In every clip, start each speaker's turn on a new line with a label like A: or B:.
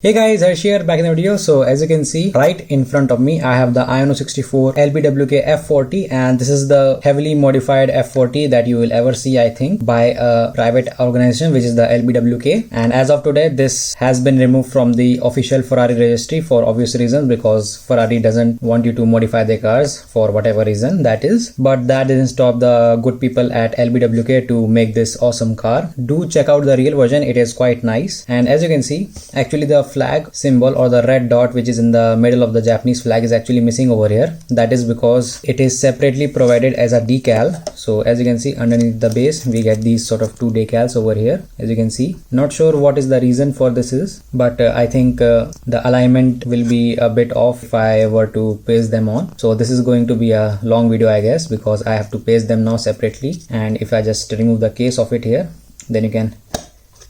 A: Hey guys, Harsh here, back in the video. So as you can see right in front of me, I have the Iono 64 LBWK F40, and this is the heavily modified F40 that you will ever see, I think, by a private organization, which is the LBWK. And as of today, this has been removed from the official Ferrari registry for obvious reasons, because Ferrari doesn't want you to modify their cars for whatever reason that is. But that didn't stop the good people at LBWK to make this awesome car. Do check out the real version, it is quite nice. And as you can see, actually the flag symbol or the red dot which is in the middle of the Japanese flag is actually missing over here. That is because it is separately provided as a decal. So as you can see, underneath the base we get these sort of two decals over here, as you can see. Not sure what is the reason for this is, but I think the alignment will be a bit off if I were to paste them on. So this is going to be a long video, I guess, because I have to paste them now separately. And if I just remove the case of it here, then you can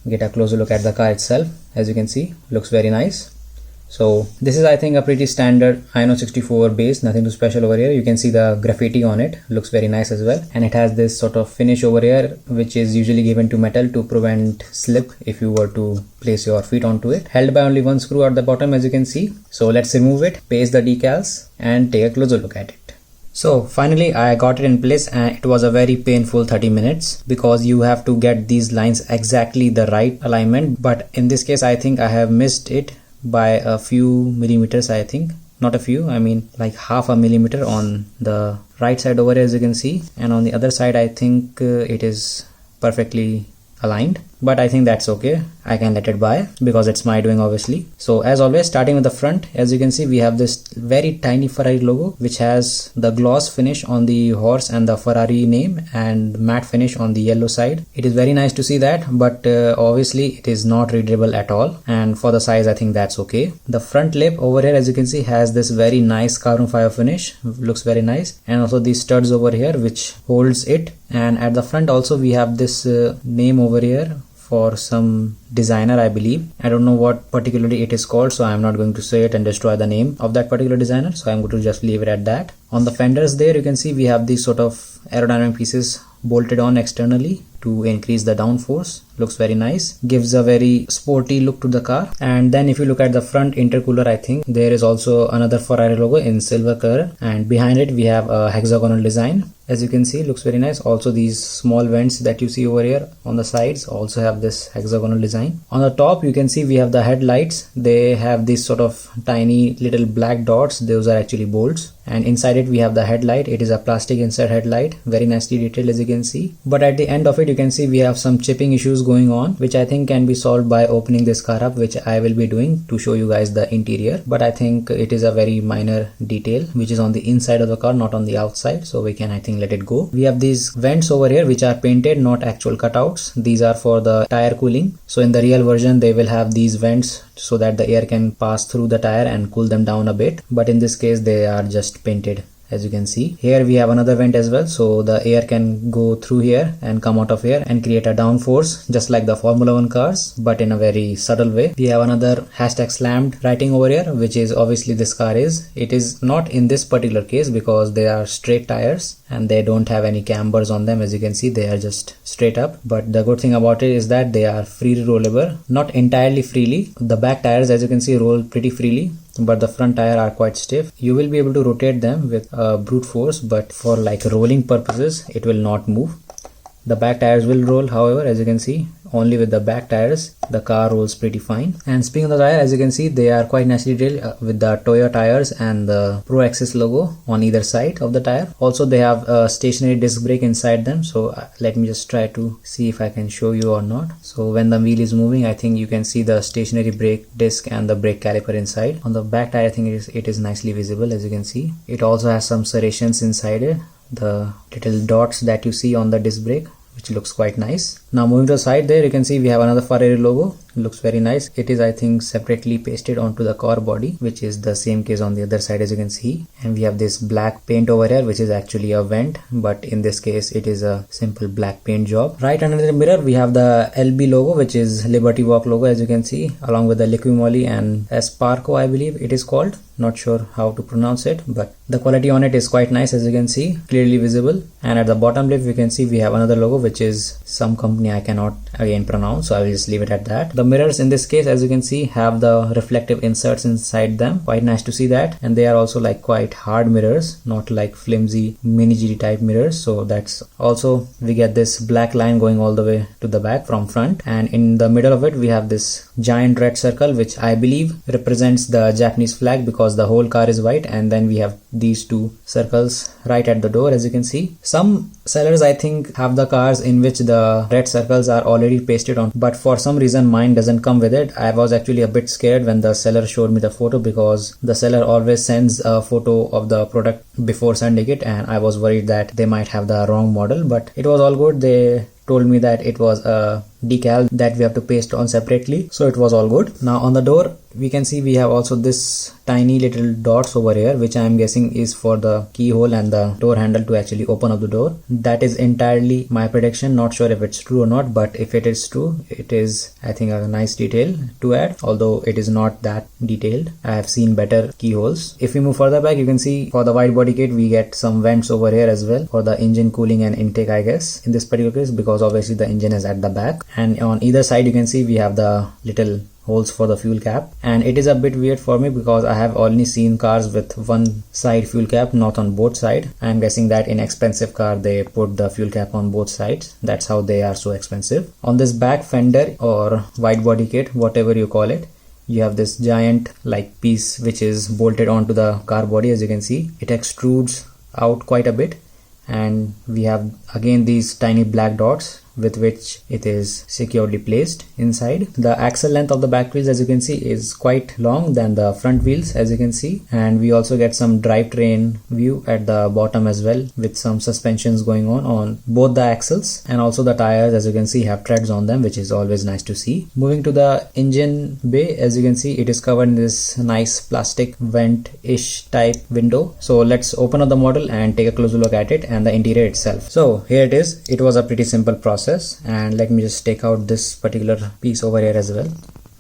A: get a closer look at the car itself. As you can see, looks very nice. So this is, I think, a pretty standard Iono 64 base, nothing too special over here. You can see the graffiti on it, looks very nice as well. And it has this sort of finish over here which is usually given to metal to prevent slip if you were to place your feet onto it, held by only one screw at the bottom, as you can see. So let's remove it, paste the decals and take a closer look at it. So finally I got it in place, and it was a very painful 30 minutes because you have to get these lines exactly the right alignment. But in this case I think I have missed it by a few millimeters, I think. Not a few, I mean like half a millimeter on the right side over here, as you can see. And on the other side I think it is perfectly aligned, but I think that's okay. I can let it by because it's my doing, obviously. So as always, starting with the front, as you can see, we have this very tiny Ferrari logo which has the gloss finish on the horse and the Ferrari name, and matte finish on the yellow side. It is very nice to see that, but obviously it is not readable at all, and for the size I think that's okay. The front lip over here, as you can see, has this very nice carbon fiber finish, looks very nice. And also these studs over here which holds it. And at the front also we have this name over here for some designer, I believe. I don't know what particularly it is called, so I'm not going to say it and destroy the name of that particular designer, so I'm going to just leave it at that. On the fenders there, you can see we have these sort of aerodynamic pieces bolted on externally to increase the downforce. Looks very nice, gives a very sporty look to the car. And then if you look at the front intercooler, I think there is also another Ferrari logo in silver color, and behind it we have a hexagonal design. As you can see, looks very nice. Also these small vents that you see over here on the sides also have this hexagonal design. On the top you can see we have the headlights. They have these sort of tiny little black dots, those are actually bolts. And inside it we have the headlight. It is a plastic inside headlight, very nicely detailed, as you can see. But at the end of it you can see we have some chipping issues going on, which I think can be solved by opening this car up, which I will be doing to show you guys the interior. But I think it is a very minor detail which is on the inside of the car, not on the outside, so we can, I think, let it go. We have these vents over here which are painted, not actual cutouts. These are for the tire cooling. So in the real version they will have these vents so that the air can pass through the tire and cool them down a bit, but in this case they are just painted. As you can see here we have another vent as well, so the air can go through here and come out of here and create a downforce just like the Formula 1 cars, but in a very subtle way. We have another #slammed writing over here, which is obviously this car is. It is not in this particular case because they are straight tires and they don't have any cambers on them. As you can see, they are just straight up. But the good thing about it is that they are freely rollable, not entirely freely. The back tires, as you can see, roll pretty freely, but the front tire are quite stiff. You will be able to rotate them with brute force, but for like rolling purposes it will not move. The back tires will roll, however, as you can see, only with the back tires the car rolls pretty fine. And speaking of the tire, as you can see, they are quite nicely detailed with the Toyo tires and the Pro Access logo on either side of the tire. Also they have a stationary disc brake inside them, so let me just try to see if I can show you or not. So when the wheel is moving, I think you can see the stationary brake disc and the brake caliper inside. On the back tire I think it is nicely visible, as you can see. It also has some serrations inside it, the little dots that you see on the disc brake, which looks quite nice. Now moving to the side there, you can see we have another Ferrari logo. It looks very nice. It is, I think, separately pasted onto the car body, which is the same case on the other side, as you can see. And we have this black paint over here, which is actually a vent, but in this case it is a simple black paint job. Right under the mirror we have the LB logo, which is Liberty Walk logo, as you can see, along with the Liqui and Esparco, I believe it is called. Not sure how to pronounce it, but the quality on it is quite nice, as you can see, clearly visible. And at the bottom left we can see we have another logo, which is some company I cannot again pronounce, so I will just leave it at that. The mirrors in this case, as you can see, have the reflective inserts inside them. Quite nice to see that. And they are also like quite hard mirrors, not like flimsy mini GT type mirrors. So that's also, we get this black line going all the way to the back from front, and in the middle of it we have this giant red circle, which I believe represents the Japanese flag because the whole car is white. And then we have these two circles right at the door, as you can see. Some sellers, I think, have the cars in which the red circles are already pasted on, but for some reason mine doesn't come with it. I was actually a bit scared when the seller showed me the photo, because the seller always sends a photo of the product before sending it, and I was worried that they might have the wrong model, but it was all good. They told me that it was a decal that we have to paste on separately, so it was all good. Now on the door we can see we have also this tiny little dots over here, which I am guessing is for the keyhole and the door handle to actually open up the door. That is entirely my prediction, not sure if it's true or not, but if it is true, it is, I think, a nice detail to add, although it is not that detailed. I have seen better keyholes. If we move further back, you can see for the wide body kit we get some vents over here as well for the engine cooling and intake, I guess, in this particular case, because obviously the engine is at the back. And on either side you can see we have the little holes for the fuel cap, and it is a bit weird for me because I have only seen cars with one side fuel cap, not on both sides. I am guessing that in expensive car they put the fuel cap on both sides. That's how they are so expensive. On this back fender or wide body kit, whatever you call it, you have this giant like piece which is bolted onto the car body. As you can see, it extrudes out quite a bit, and we have again these tiny black dots with which it is securely placed inside. The axle length of the back wheels, as you can see, is quite long than the front wheels, as you can see. And we also get some drivetrain view at the bottom as well, with some suspensions going on both the axles, and also the tires, as you can see, have treads on them, which is always nice to see. Moving to the engine bay, as you can see, it is covered in this nice plastic vent-ish type window. So let's open up the model and take a closer look at it and the interior itself. So here it is. It was a pretty simple process, and let me just take out this particular piece over here as well.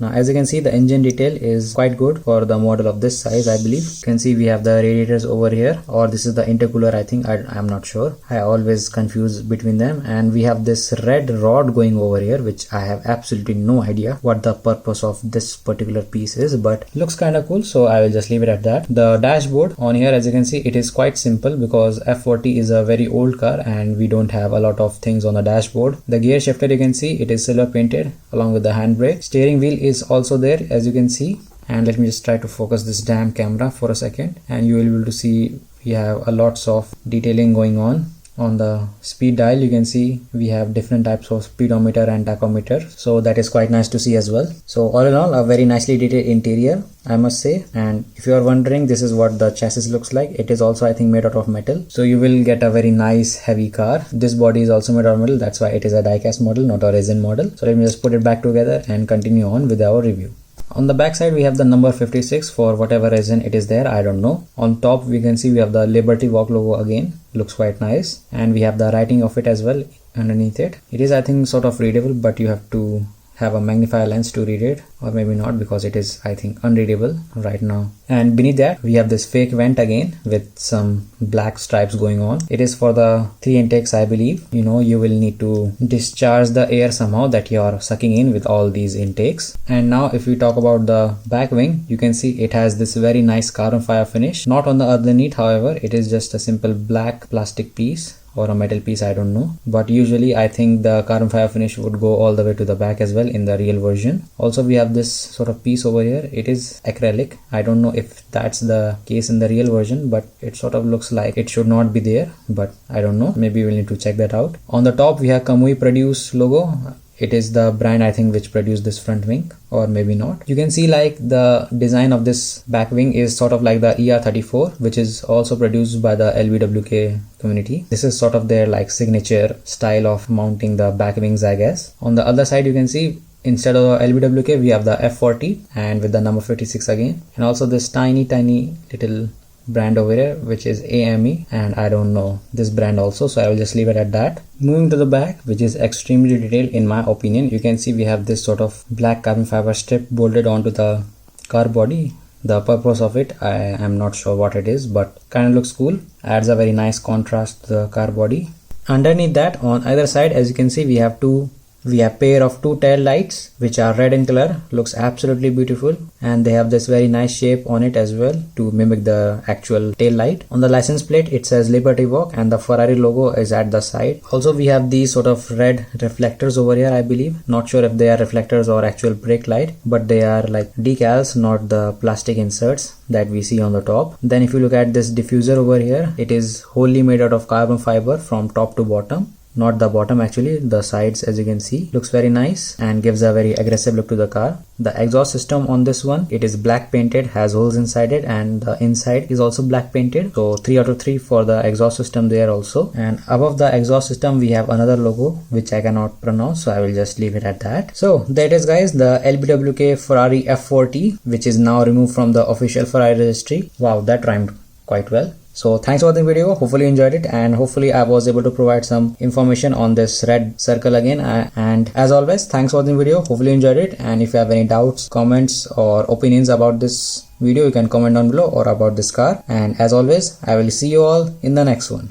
A: Now as you can see, the engine detail is quite good for the model of this size, I believe. You can see we have the radiators over here, or this is the intercooler, I think. I'm not sure. I always confuse between them. And we have this red rod going over here, which I have absolutely no idea what the purpose of this particular piece is, but looks kind of cool, so I will just leave it at that. The dashboard on here, as you can see, it is quite simple because F40 is a very old car and we don't have a lot of things on the dashboard. The gear shifter, you can see, it is silver painted along with the handbrake. Steering wheel is also there, as you can see. And let me just try to focus this damn camera for a second, and you will be able to see we have a lots of detailing going on the speed dial. You can see we have different types of speedometer and tachometer, so that is quite nice to see as well. So all in all, a very nicely detailed interior, I must say. And if you are wondering, this is what the chassis looks like. It is also, I think, made out of metal, so you will get a very nice heavy car. This body is also made out of metal, that's why it is a die-cast model, not a resin model. So let me just put it back together and continue on with our review. On the back side we have the number 56 for whatever reason it is there, I don't know. On top we can see we have the Liberty Walk logo again, looks quite nice, and we have the writing of it as well underneath it. It is, I think, sort of readable, but you have to have a magnifier lens to read it, or maybe not, because it is, I think, unreadable right now. And beneath that we have this fake vent again with some black stripes going on. It is for the 3 intakes, I believe. You know, you will need to discharge the air somehow that you are sucking in with all these intakes. And now if we talk about the back wing, you can see it has this very nice carbon fiber finish. Not on the underneath, however, it is just a simple black plastic piece or a metal piece, I don't know, but usually I think the carbon fiber finish would go all the way to the back as well in the real version. Also we have this sort of piece over here. It is acrylic. I don't know if that's the case in the real version, but it sort of looks like it should not be there, but I don't know, maybe we'll need to check that out. On the top we have Kamui Produce logo. It is the brand, I think, which produced this front wing, or maybe not. You can see like the design of this back wing is sort of like the ER34, which is also produced by the LBWK community. This is sort of their like signature style of mounting the back wings, I guess. On the other side you can see instead of LBWK we have the F40 and with the number 56 again, and also this tiny little brand over here which is AME, and I don't know this brand also, so I will just leave it at that. Moving to the back, which is extremely detailed in my opinion, you can see we have this sort of black carbon fiber strip bolted onto the car body. The purpose of it, I am not sure what it is, but kind of looks cool, adds a very nice contrast to the car body. Underneath that, on either side, as you can see, we have 2 We have pair of two tail lights which are red in color, looks absolutely beautiful, and they have this very nice shape on it as well to mimic the actual tail light. On the license plate it says Liberty Walk and the Ferrari logo is at the side. Also we have these sort of red reflectors over here, I believe. Not sure if they are reflectors or actual brake light, but they are like decals, not the plastic inserts that we see on the top. Then if you look at this diffuser over here, it is wholly made out of carbon fiber from top to bottom. Not the bottom actually, the sides, as you can see. Looks very nice and gives a very aggressive look to the car. The exhaust system on this one, it is black painted, has holes inside it, and the inside is also black painted. So 3 out of 3 for the exhaust system there also. And above the exhaust system we have another logo which I cannot pronounce, so I will just leave it at that. So there it is guys, the LBWK Ferrari F40, which is now removed from the official Ferrari registry. Wow, that rhymed quite well. So thanks for watching the video. Hopefully you enjoyed it, and hopefully I was able to provide some information on this red circle again. And as always, thanks for watching the video. Hopefully you enjoyed it, and if you have any doubts, comments or opinions about this video, you can comment down below or about this car. And as always, I will see you all in the next one.